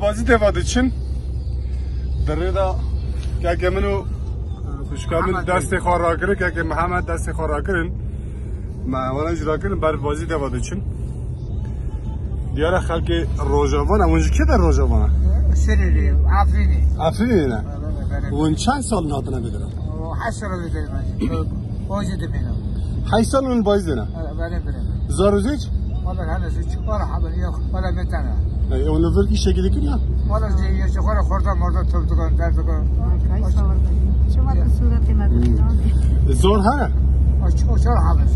بازی دیواده چین در دا که منو خوشکامل دست خور را کرد که محمد دست خور را کرد ما وانا اجرا کردن بر بازی دیواده چین دیاره خلک روزاوان اونجا کی در روزاوان سری آفرینی نه اون چند سال ناتنا بدرم 8 سال بدرم بازی دبینم 8 سال اون بازی نه بله زاروزیچ والله هذا زوج ولا حبل ولا متنا اون نفر کی شکلی کنیا والله زي شغله خورده مرده تو دکان در دکان شما صورت مدرسه زور ها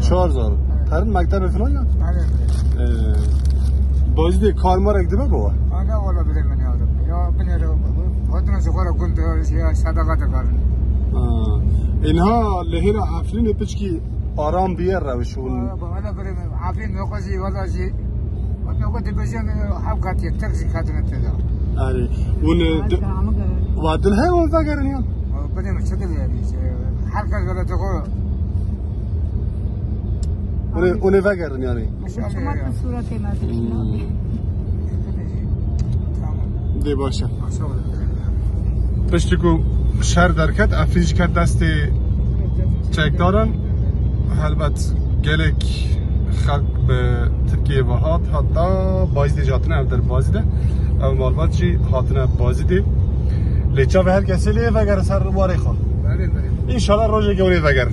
4000 ترن مکتب فلان یا بله بازی دی کارمار اگه بابا انا والله بده من یادم یا بنیرو خودم شغله كنت صدقات کردم اینها لهیر آفرین پچکی آرام بیار روشون وانا بریم عافین نقصی ولا شيء نقطه بجن حقات يترزي كاتنا تدا آره اون وادن های اون فکرن یا بدیم شکل یعنی هر کس ولا تقول اون فکرن یعنی شما صورت مدرسه دی باشه پشتی کو شهر درکت افریج کرد دست چک دارن البته گلک خلق به ترکیه و هات حتی بازی دی جاتنه هم در بازی ده او مالبات چی هاتنه بازی دی لیچا به هر کسی لیه وگر سر واری خواه انشالله روزه که اونید وگر